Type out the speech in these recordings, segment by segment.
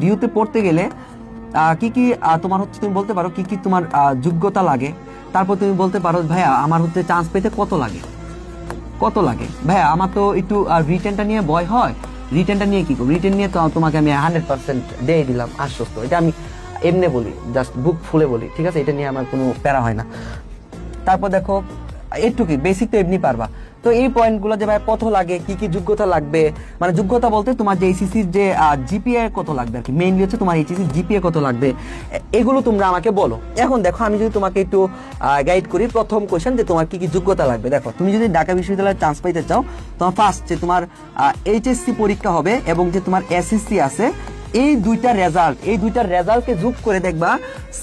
ডিউতে পড়তে গেলে কি কি তোমার হচ্ছে তুমি বলতে পারো কি কি তোমার যোগ্যতা লাগে, তারপর তুমি বলতে পারো ভাইয়া আমার হচ্ছে চান্স পেতে কত লাগে ভাইয়া, আমার তো একটু রিটেনটা নিয়ে ভয় হয়, রিটেনটা নিয়ে কি করবো, রিটেন নিয়ে তো তোমাকে আমি 100% দিয়ে দিলাম আশ্বস্ত, এটা আমি এমনি বলি, জাস্ট বুক ফুলে বলি, ঠিক আছে, এটা নিয়ে আমার কোনো প্যারা হয় না। তারপর দেখো একটু কি বেসিক তো এমনি পারবা, তো এই পয়েন্টগুলো যে ভাই কত লাগে, কি কি যোগ্যতা লাগবে, মানে যোগ্যতা বলতে তোমার যে এইচএসসির যে জিপিএ কত লাগবে আর কি, মেইনলি হচ্ছে তোমার এইচএসসির জিপিএ কত লাগবে, এগুলো তোমরা আমাকে বলো। এখন দেখো আমি যদি তোমাকে একটু গাইড করি, প্রথম কোশ্চেন যে তোমার কি কি যোগ্যতা লাগবে। দেখো তুমি যদি ঢাকা বিশ্ববিদ্যালয়ে চান্স পাইতে চাও, তোমার ফার্স্ট যে তোমার এইচএসসি পরীক্ষা হবে এবং যে তোমার এসএসসি আছে, এই দুইটা রেজাল্টকে যোগ করে দেখবা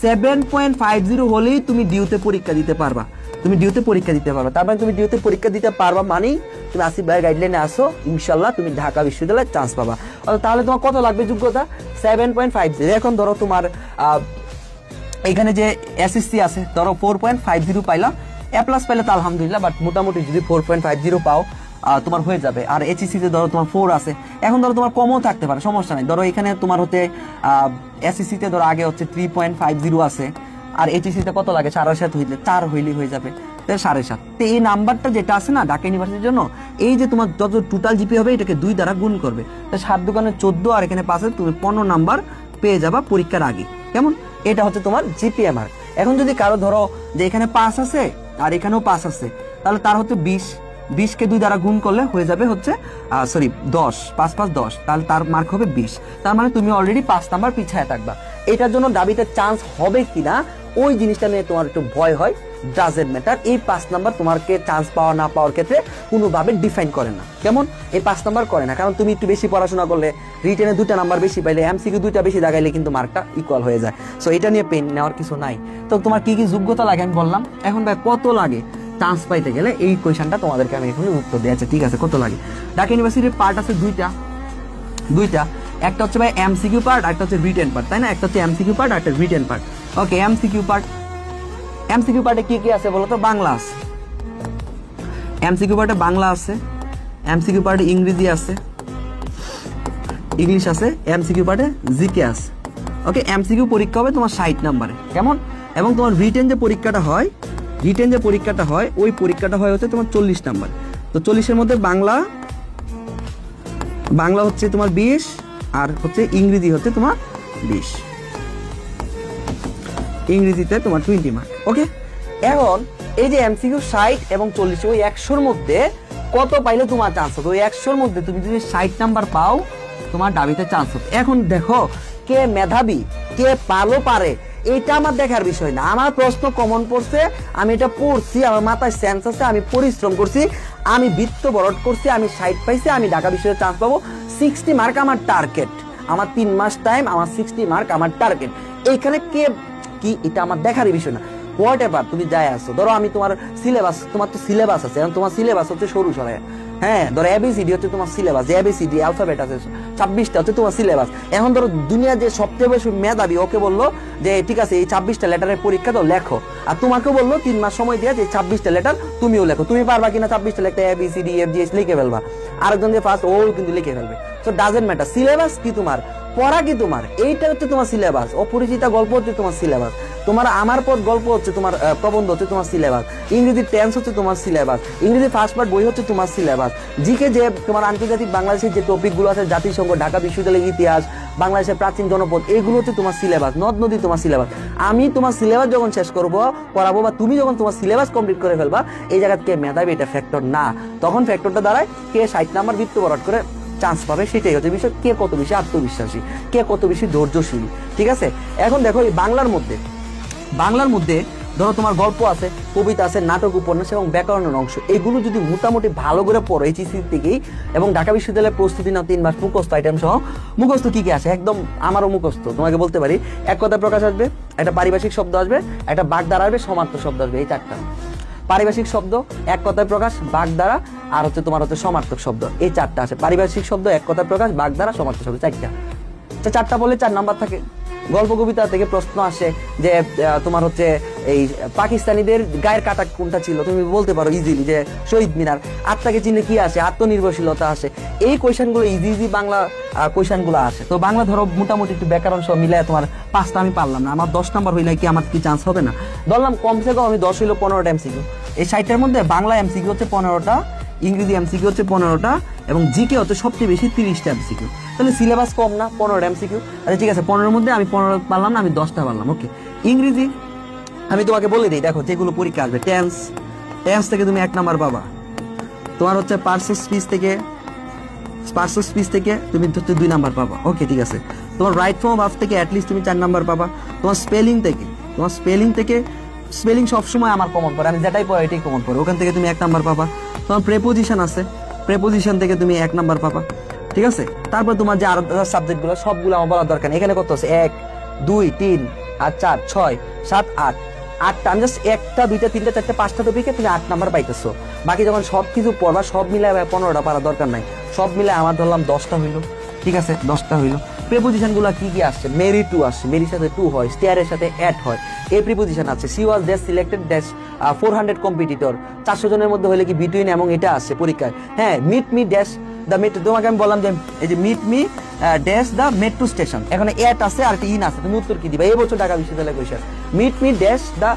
7.50 হলেই তুমি ডিউতে পরীক্ষা দিতে পারবা, তার মানে তুমি ডিউতে পরীক্ষা দিতে পারবা মানেই তুমি আসিফ ভাইয়ের গাইডলাইনে আসো, ইনশাল্লাহ তুমি ঢাকা বিশ্ববিদ্যালয়ে চান্স পাবা। তাহলে তোমার কত লাগবে যোগ্যতা? 7.50। এখন ধরো তোমার এখানে যে এসএসসি আছে ধরো 4.50 পাইলা, এ প্লাস পাইলে তো আলহামদুলিল্লাহ, বাট মোটামুটি যদি 4.50 পাও তোমার হয়ে যাবে। আর এইচএসসি তে ধরো তোমার 4 আছে, এখন ধরো তোমার কমও থাকতে পারে, সমস্যা নাই। ধরো এখানে তোমার হচ্ছে এসএসসি তে ধরো আগে হচ্ছে 3.50 আছে, আর এইচএসসি তে কত লাগে 4.7 হইলে 4 হইলেই হয়ে যাবে, 7.5। তো এই নাম্বারটা যেটা আছে না ঢাকা ইউনিভার্সিটির জন্য, এই যে তোমার যত টোটাল জিপি হবে এটাকে 2 দ্বারা গুণ করবে, 7 দোকানে 14 আর এখানে 5 তুমি 15 নাম্বার পেয়ে যাবা পরীক্ষার আগে। কেমন? এটা হচ্ছে তোমার জিপিএমআর। এখন যদি কারো ধরো যে এখানে 5 আছে আর এখানেও 5 আছে, তাহলে তার হচ্ছে 20কে 2 দ্বারা গুণ করলে হয়ে যাবে হচ্ছে 10, 5 5 10, তাহলে তার মার্ক হবে 20। তার মানে তুমি অলরেডি 5 নাম্বার পিছায় থাকবা। এটার জন্য দাবিতে চান্স হবে কিনা ওই জিনিসটা নিয়ে তোমার একটু ভয় হয়, ডাজেন্ট ম্যাটার। এই 5 নাম্বার তোমাকে চান্স পাওয়া না পাওয়ার ক্ষেত্রে কোনোভাবে ডিফাইন করে না। কেমন? এই 5 নাম্বার করে না, কারণ তুমি একটু বেশি পড়াশোনা করলে, রিটেনে 2টা নাম্বার বেশি পাইলে, এমসিকিউ 2টা বেশি দাগাইলে কিন্তু মার্কটা ইকুয়াল হয়ে যায়। সো এটা নিয়ে পেন নেওয়ার কিছু নাই। তো তোমার কি কি যোগ্যতা লাগে আমি বললাম, এখন ভাই কত লাগে চান্স পাইতে গেলে, এই কোয়েশনটা তোমাদেরকে আমি এখন উত্তর দিয়েছি। ঠিক আছে, কত লাগে? ঢাকা ইউনিভার্সিটির পার্ট আছে দুইটা, একটা হচ্ছে ভাই এমসিকিউ পার্ট, একটা হচ্ছে রিটেন পার্ট, তাই না? একটা হচ্ছে এমসিকিউ পার্ট আর একটা রিটেন পার্ট। ওকে, এমসিকিউ পার্টে কি কি আছে বলো তো? বাংলা আছে, এমসিকিউ পার্টে বাংলা আছে, এমসিকিউ পার্টে ইংরেজি আছে, ইংলিশ আছে, এমসিকিউ পার্টে জিকে আছে। ওকে, এমসিকিউ পরীক্ষা হবে তোমার 60 নাম্বারে। কেমন? এবং তোমার রিটেন যে পরীক্ষাটা হয় ওই পরীক্ষাটা হয় হচ্ছে তোমার 40 নাম্বার। তো 40-এর মধ্যে বাংলা হচ্ছে তোমার 20 আর হচ্ছে ইংরেজি হচ্ছে তোমার 20, ইংরেজিতে তোমার 20 মার্ক। ওকে, এখন এই যে এমসিকিউ 60 এবং 40 ওই 100-র মধ্যে কত পাইলে তোমার চান্স হবে? ওই 100-র মধ্যে তুমি যদি 60 নাম্বার পাও তোমার দাবিতে চান্স হবে। এখন দেখো কে মেধাবী, কে পারে, এটা আমার দেখার বিষয় না। আমার প্রশ্ন কমন পড়ছে, আমি এটা পড়ছি, আমার মাথায় সেন্স আছে, আমি পরিশ্রম করছি, আমি বৃত্ত বরট করছি, আমি 60 পাইছি, আমি ঢাকা বিশ্ববিদ্যালয়ে চান্স পাবো। 60 মার্ক আমার টার্গেট, আমার 3 মাস টাইম, আমার 60 মার্ক আমার টার্গেট। এইখানে কে কি এটা আমার দেখার বিষয় না। হোয়াট এভার তুমি যাই আসো, ধরো আমি তোমার সিলেবাস, তোমার তো সিলেবাস আছে, এখন তোমার সিলেবাস হচ্ছে সরু সরাই, হ্যাঁ, ধরো এবিসিডি হচ্ছে তোমার সিলেবাস, যে এবিসিডি অ্যালফাবেট আছে 26টা হচ্ছে তোমার সিলেবাস। এখন ধরো দুনিয়া যে সবচেয়ে বেশি মেধাবী, ওকে বললো যে ঠিক আছে এই 26টা লেটারের পরীক্ষা তো লেখো, আর তোমাকে বললো 3 মাস সময় দিয়ে যে 26টা লেটার তুমিও লেখো। তুমি পারবা কিনা 26টা লেখতে? এবিসিডি এফজিএস লিখে ফেলবা, আরেকজন যে ফার্স্ট ও কিন্তু লিখে ফেলবে। সো ডাজেন্ট ম্যাটার, সিলেবাস কি তোমার, পড়া কি তোমার, এইটা হচ্ছে তোমার সিলেবাস। অপরিচিতা গল্প হচ্ছে তোমার সিলেবাস, তোমার আমার পথ গল্প হচ্ছে তোমার প্রবন্ধ হচ্ছে তোমার সিলেবাস, ইংরেজি টেন্স হচ্ছে তোমার সিলেবাস, ইংরেজি ফার্স্ট পার্ট বই হচ্ছে তোমার সিলেবাস, জিকে যে তোমার আন্তর্জাতিক বাংলাদেশের যে টপিকগুলো আছে, জাতিসংঘ, ঢাকা বিশ্ববিদ্যালয়ের ইতিহাস, বাংলাদেশের প্রাচীন জনপদ, এগুলো হচ্ছে তোমার সিলেবাস, নদ নদী তোমার সিলেবাস। আমি তোমার সিলেবাস যখন শেষ করাবো বা তুমি যখন তোমার সিলেবাস কমপ্লিট করে ফেলবা, এই জায়গায় কে মেধাবী এটা ফ্যাক্টর না। তখন ফ্যাক্টরটা দাঁড়ায় কে 60 নাম্বার বৃত্ত বরাট করে চান্স পাবে, সেটাই হচ্ছে বিষয়। কে কত বেশি আত্মবিশ্বাসী, কে কত বেশি ধৈর্যশীল। ঠিক আছে, এখন দেখো এই বাংলার মধ্যে ধরো তোমার গল্প আছে, কবিতা আছে, নাটক, উপন্যাস এবং ব্যাকরণের অংশ, এগুলো যদি মোটামুটি ভালো করে পড়ো এইচএসসি থেকেই, এবং ঢাকা বিশ্ববিদ্যালয়ের প্রস্তুতি নাও 3 মাস, মুখস্থ আইটেম সহ। মুখস্থ কি কি আছে? একদম আমারও মুখস্থ, তোমাকে বলতে পারি। এক কথায় প্রকাশ আসবে, একটা পারিভাষিক শব্দ আসবে, একটা বাগধারা আসবে, সমার্থক শব্দ আসবে, এই 4টা। পারিভাষিক শব্দ, এক কথায় প্রকাশ, বাগধারা, আর হচ্ছে তোমার হচ্ছে সমার্থক শব্দ, এই 4টা আছে। পারিভাষিক শব্দ, এক কথায় প্রকাশ, বাগধারা, সমার্থক শব্দ, 4টা। 4টা বলে 4 নাম্বার থাকে। গল্প কবিতা থেকে প্রশ্ন আসে যে তোমার হচ্ছে এই পাকিস্তানিদের গায়ের কাটা কোনটা ছিল, তুমি বলতে পারো ইজিলি যে শহীদ মিনার। আত্মাকে চিনে কি আসে, আত্মনির্ভরশীলতা আসে। এই কোয়েশনগুলো ইজি বাংলা কোয়েশনগুলো আসে। তো বাংলা ধরো মোটামুটি একটু ব্যাকরণ সহ মিলে তোমার 5টা আমি পারলাম না, আমার 10 নাম্বার হইলে কি আমার কি চান্স হবে না? ধরলাম কমসে কম আমি 10 হইলো 15টা এমসিকিউ। এই 60টার মধ্যে বাংলা এমসিকিউ হচ্ছে 15টা, ইংরেজি এমসিকিউ হচ্ছে 15টা, এবং জিকে হচ্ছে সবচেয়ে বেশি 30টা এমসিকিউ। তাহলে সিলেবাস কম না, 15টা এমসিকিউ। আচ্ছা ঠিক আছে, 15-এর মধ্যে আমি 15 পারলাম না, আমি 10টা পারলাম। ওকে, ইংরেজি আমি তোমাকে বলে দিই, দেখো যেগুলো পরীক্ষা আসবে, টেন্স থেকে তুমি 1 নাম্বার পাবা। তোমার হচ্ছে পার্সেস স্পিচ থেকে তুমি হচ্ছে 2 নাম্বার পাবা। ওকে ঠিক আছে, তোমার রাইট ফর্ম ভার্ব থেকে অ্যাটলিস্ট তুমি 4 নাম্বার পাবা। তোমার স্পেলিং সবসময় আমার কমন পড়ে, আমি যেটাই পড়ি এটাই কমন পড়ে, ওখান থেকে তুমি 1 নাম্বার পাবা। তোমার প্রেপোজিশন আছে, প্রেপোজিশন থেকে তুমি 1 নাম্বার পাবা। ঠিক আছে, তারপর তোমার যে আরো সাবজেক্টগুলো সবগুলো আমার বলার দরকার নেই। এখানে কত আছে? 1 2 3 আর 4 6 7 8 8টা, আমি জাস্ট 1টা 2টা 3টা 4টা 5টা টপিকে তুমি 8 নাম্বার পাইতেছো। বাকি যখন সব কিছু পড়বা সব মিলায় 15টা পারা দরকার নাই, সব মিলে আমার ধরলাম 10টা হইলো। ঠিক আছে, 10টা হইলো। প্রিপোজিশন গুলো কি কি আসছে? মেরি টু আসছে, মেরির সাথে টু হয়, স্টেয়ারের সাথে অ্যাড হয়। এই প্রিপোজিশন আছে। C was that selected that 400 competitor, 400 জনের মধ্যে হলে কি বিটুইন এবং এটা আসছে পরীক্ষায়। হ্যাঁ, meet me dash the metro, তোমাকে আমি বললাম যে এই যে meet me dash the metro station, এখানে অ্যাট আছে আর একটা ইন আছে, তুমি উত্তর কি দিবা? এই বছর ঢাকা বিশ্ববিদ্যালয় question, meet me dash the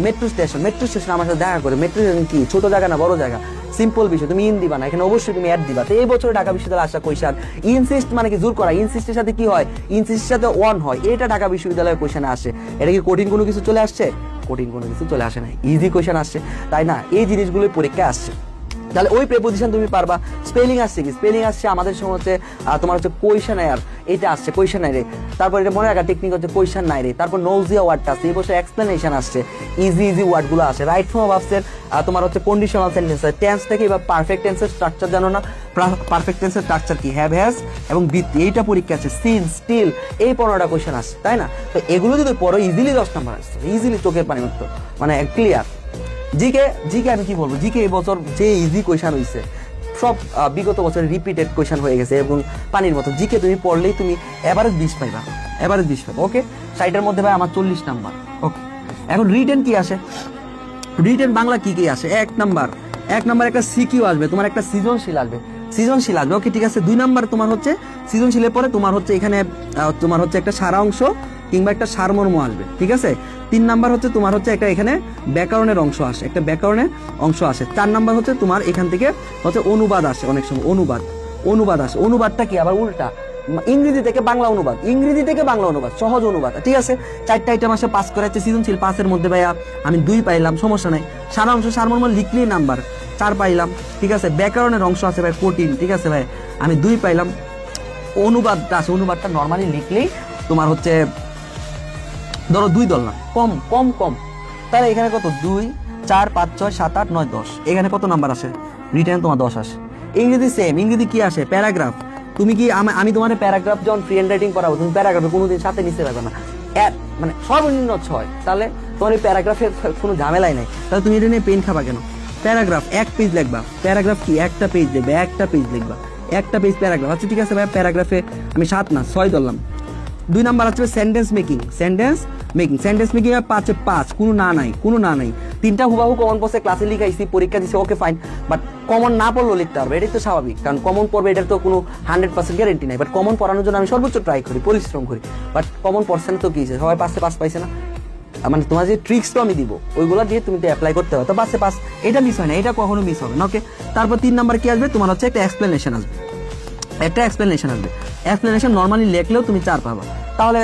metro station, metro station আমার সাথে দেখা করে। মেট্রো স্টেশন কি ছোট জায়গা না বড় জায়গা? সিম্পল বিষয়, তুমি ইন দিবা না, এখানে অবশ্যই তুমি অ্যাড দিবা। তো এই বছর ঢাকা বিশ্ববিদ্যালয় আসা কোয়েশ্চেন। ইনসিস্ট মানে কি? জোর করা। ইনসিস্টের সাথে কি হয়? ইনসিস্টের সাথে ওয়ান হয়, এটা ঢাকা বিশ্ববিদ্যালয়ের কোয়েশ্চেনে আসে। এটা কি কঠিন কোনো কিছু চলে আসছে? কঠিন কোনো কিছু চলে আসে না, ইজি কোয়েশ্চেন আসছে, তাই না? এই জিনিসগুলোই পরীক্ষায় আসছে। তাহলে ওই প্রেপোজিশন তুমি পারবা। স্পেলিং আসছে কি? স্পেলিং আসছে আমাদের সময় হচ্ছে তোমার হচ্ছে কোয়েশনায়ার, এটা আসছে কোয়েশনায়ারে। তারপর এটা মনে রাখা টেকনিক হচ্ছে কোয়েশন নাইরে। তারপর নৌজিয়া ওয়ার্ডটা আসছে, এই বছর এক্সপ্লেনেশন আসছে, ইজি ওয়ার্ডগুলো আসে। রাইট ফর্ম অফ ভার্বসের তোমার হচ্ছে কন্ডিশনাল সেন্টেন্স, টেন্স থেকে এবার পারফেক্ট টেন্সের স্ট্রাকচার জানো না? পারফেক্ট টেন্সের স্ট্রাকচার কি? হ্যাভ, হ্যাজ এবং বৃত্তি, এইটা পরীক্ষা আছে। সিন, স্টিল, এই 15টা কোয়েশন আসছে, তাই না? তো এগুলো যদি পড়ো ইজিলি 10 নাম্বার আসছে, ইজিলি চোখের পানি মতো, মানে ক্লিয়ার। জিকে আমি কি বলবো, জিকে এই বছর যে ইজি কোয়েশন হয়েছে সব বিগত বছর রিপিটেড কোয়েশন হয়ে গেছে এবং পানির মতো। জিকে তুমি পড়লেই তুমি এভারেজ 20 পাইবা, এভারেজ 20 পাইবা। ওকে, 60-এর মধ্যে ভাই আমার 40 নাম্বার। ওকে, এখন রিটেন কি আসে? রিটেন বাংলা কি কি আসে? 1 নাম্বার একটা সিকিউ আসবে, তোমার একটা সৃজনশীল আসবে, ওকে ঠিক আছে। 2 নাম্বার তোমার হচ্ছে সৃজনশীলের পরে তোমার হচ্ছে এখানে তোমার হচ্ছে একটা সারাংশ কিংবা একটা সারমর্ম আসবে, ঠিক আছে। 3 নাম্বার হচ্ছে তোমার হচ্ছে একটা এখানে ব্যাকরণের অংশ আসে, একটা ব্যাকরণের অংশ আসে। 4 নাম্বার হচ্ছে তোমার এখান থেকে হচ্ছে অনুবাদ আসে, অনেক সময় অনুবাদ আসে। অনুবাদটা কি আবার উল্টা, ইংরেজি থেকে বাংলা অনুবাদ, সহজ অনুবাদ, ঠিক আছে। 4টা আইটেম আসে, পাস করাচ্ছে সৃজনশীল। 5-এর মধ্যে ভাইয়া আমি 2 পাইলাম, সমস্যা নাই। সারাংশ সারমর্ম লিখলেই নাম্বার 4 পাইলাম, ঠিক আছে। ব্যাকরণের অংশ আছে ভাই কঠিন, ঠিক আছে ভাই, আমি 2 পাইলাম। অনুবাদটা আছে, অনুবাদটা নর্মালি লিখলেই তোমার হচ্ছে ধরো 2 ধরলাম, কম। তাহলে এখানে কত? 2 4 5 6 7 8 9 10, এখানে কত নাম্বার আসে? রিটেন তোমার 10 আসে। ইংরেজি সেম, ইংরেজি কি আসে? প্যারাগ্রাফ। তুমি কি আমি তোমার প্যারাগ্রাফ যখন ফ্রি হ্যান্ড রাইটিং করাবো, তুমি প্যারাগ্রাফে কোনোদিন সাথে নিতে পারবে না, মানে সর্বনিম্ন 6। তাহলে তোমার এই প্যারাগ্রাফের কোনো ঝামেলাই নাই। তাহলে তুমি এটা নিয়ে পেন খাবা কেন? প্যারাগ্রাফ 1 পেজ লিখবা। প্যারাগ্রাফ কি? একটা পেজ লিখবা, একটা পেজ প্যারাগ্রাফ। আচ্ছা ঠিক আছে ভাই, প্যারাগ্রাফে আমি 7 না 6 ধরলাম। 2 নাম্বার হচ্ছে সেন্টেন্স মেকিং 5 কোনো না নাই। 3টা হুবাহু কমন পড়ছে, ক্লাসে লিখাইছি, পরীক্ষা দিছি, ওকে ফাইন। বাট কমন না পড়লেও লিখতে পারবে, এটাই তো স্বাভাবিক, কারণ কমন পড়বে এটার তো কোনো 100% গ্যারেন্টি নাই। বাট কমন পড়ানোর জন্য আমি সর্বোচ্চ ট্রাই করি, পরিশ্রম করি। বাট কমন পার্সেন্ট তো কি, সবাই 5 পাইছে না? মানে তোমার যে ট্রিক্স তো আমি দিব, ওইগুলো দিয়ে তুমি তো অ্যাপ্লাই করতে হবে, তো 5 এটা মিস হয় না, এটা কখনো মিস হবে না। ওকে, তারপর 3 নাম্বার কি আসবে? তোমার হচ্ছে একটা এক্সপ্লেনেশন আসবে, এক্সপ্লেনেশন নর্মালি লিখলেও তুমি 4 পাবা। তাহলে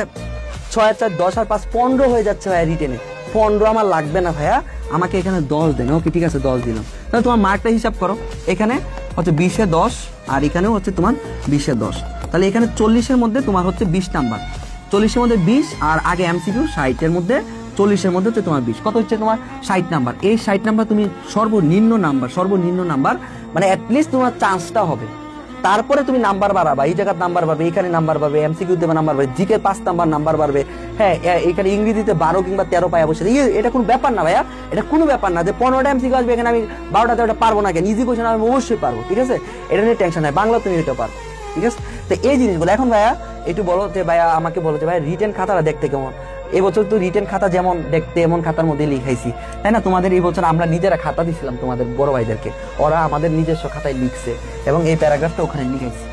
6 আর 4 10 আর 5 15 হয়ে যাচ্ছে ভাইয়া রিটেনে। 15 আমার লাগবে না ভাইয়া, আমাকে এখানে 10 দেন। ওকে ঠিক আছে, 10 দিলাম। তাহলে তোমার মার্কটা হিসাব করো, এখানে হচ্ছে 20-এ 10 আর এখানেও হচ্ছে তোমার 20-এ 10। তাহলে এখানে 40-এর মধ্যে তোমার হচ্ছে 20 নাম্বার, 40-এর মধ্যে 20 আর আগে এমসিকিউ 60-এর মধ্যে 40-এর মধ্যে হচ্ছে তোমার 20, কত হচ্ছে তোমার 60 নাম্বার। এই 60 নাম্বার তুমি সর্বনিম্ন নাম্বার মানে অ্যাটলিস্ট তোমার চান্সটা হবে। তারপরে তুমি নাম্বার বাড়াবা, এই জায়গায় নাম্বার বাড়বে, এখানে নাম্বার বাড়বে, এমসিকিউ দেবে নাম্বার বাড়বে, জিকে 5 নাম্বার বাড়বে। হ্যাঁ, এখানে ইংরেজিতে 12 কিংবা 13 পায়া বসে, এটা কোনো ব্যাপার না ভাইয়া, এটা কোনো ব্যাপার না যে 15টা এমসিকিউ আসবে, এখানে আমি 12টা 13টা পারবো না কেন? ইজি কোশ্চেন আমি অবশ্যই পারবো, ঠিক আছে, এটা নিয়ে টেনশন নাই। বাংলা তুমি এটা পারবো, ঠিক আছে। তো এই জিনিসগুলো এখন ভাইয়া একটু বলো যে ভাইয়া, আমাকে বলো যে ভাই রিটেন খাতাটা দেখতে কেমন। এবছর তো রিটেন খাতা যেমন দেখতে এমন খাতার মধ্যে লিখাইছি, তাই না? তোমাদের এই বছর আমরা নিজেরা খাতা দিছিলাম তোমাদের বড় ভাইদেরকে, ওরা আমাদের নিজস্ব খাতায় লিখছে এবং এই প্যারাগ্রাফটা ওখানে লিখাইছে।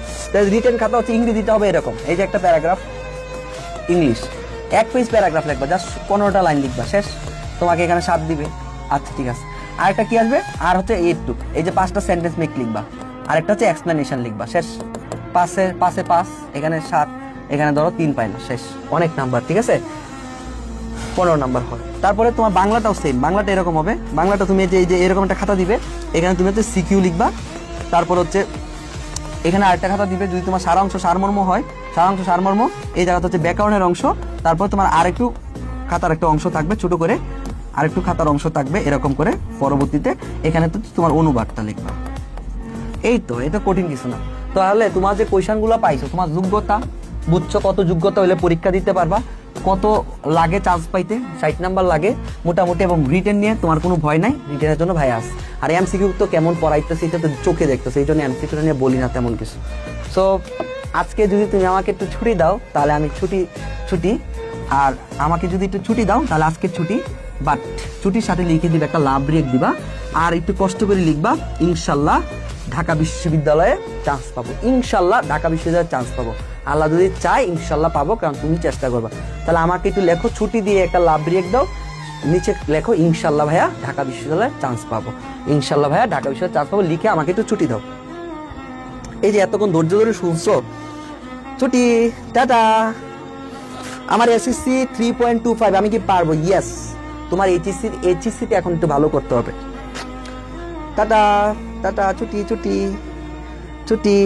রিটেন খাতা হচ্ছে ইংরেজিতে হবে এরকম, এই যে একটা প্যারাগ্রাফ ইংলিশ, 1 পেজ প্যারাগ্রাফ লিখবা, জাস্ট 15টা লাইন লিখবা, শেষ। তোমাকে এখানে 7 দিবে। আচ্ছা ঠিক আছে, আরেকটা কি আসবে, আর হচ্ছে এইটুক, এই যে 5টা সেন্টেন্স মেক লিখবা, আরেকটা হচ্ছে এক্সপ্লেনেশন লিখবা, শেষ। 5 5 এখানে 7, এখানে ধরো 3 পাইলো, শেষ। অনেক নাম্বার, ঠিক আছে, 15 নাম্বার হয়। তারপরে তোমার বাংলাটাও সেম, বাংলাটা এরকম হবে। বাংলাটা তুমি এই যে এরকম একটা খাতা দিবে, এখানে তুমি হচ্ছে সিকিউ লিখবা, তারপর হচ্ছে এখানে আরেকটা খাতা দিবে, যদি তোমার সারাংশ সারমর্ম হয়, সারাংশ সারমর্ম, এই জায়গাটা হচ্ছে ব্যাকরণের অংশ, তারপর তোমার আরেকটু খাতার একটা অংশ থাকবে ছোট করে, আরেকটু খাতার অংশ থাকবে এরকম করে, পরবর্তীতে এখানে তো তোমার অনুবাদটা লিখবা। এই তো, এটা কঠিন কিছু না। তাহলে তোমার যে কোয়েশ্চেনগুলো পাইছো, তোমার যোগ্যতা বুঝছো, কত যোগ্যতা হলে পরীক্ষা দিতে পারবা, কত লাগে চান্স পাইতে, 60 নাম্বার লাগে মোটামুটি, এবং রিটেন নিয়ে তোমার কোনো ভয় নাই, রিটেনের জন্য ভাই আস। আর এমসিকিউ তো কেমন পড়াইতেছে এটা তো চোখে দেখতেছে, এই জন্য এমসিকিউ নিয়ে বলি না তেমন কিছু। সো আজকে যদি তুমি আমাকে একটু ছুটি দাও তাহলে আমি ছুটি, আর আমাকে যদি একটু ছুটি দাও তাহলে আজকে ছুটি, বাট ছুটির সাথে লিখে দিবে একটা লাভ ব্রেক দিবা, আর একটু কষ্ট করে লিখবা, ইনশাল্লাহ ঢাকা বিশ্ববিদ্যালয়ে চান্স পাবো, ইনশাল্লাহ ঢাকা বিশ্ববিদ্যালয়ে চান্স পাবো, আল্লাহ যদি চায় ইনশাল্লাহ পাবো, কারণ তুমি চেষ্টা করবা। তাহলে আমাকে একটু লেখো, ছুটি দিয়ে একটা লাভ ব্রেক দাও, নিচে লেখো ইনশাল্লাহ ভাইয়া ঢাকা বিশ্ববিদ্যালয়ে চান্স পাবো, ইনশাল্লাহ ভাইয়া ঢাকা বিশ্ববিদ্যালয়ে চান্স পাবো, লিখে আমাকে একটু ছুটি দাও। এই যে এতক্ষণ ধৈর্য ধরে শুনছো, ছুটি, টাটা। আমার এসএসসি 3.25, আমি কি পারবো? ইয়েস। তোমার এইচএসসিতে এখন একটু ভালো করতে হবে। টাটা টাটা, ছুটি ছুটি ছুটি।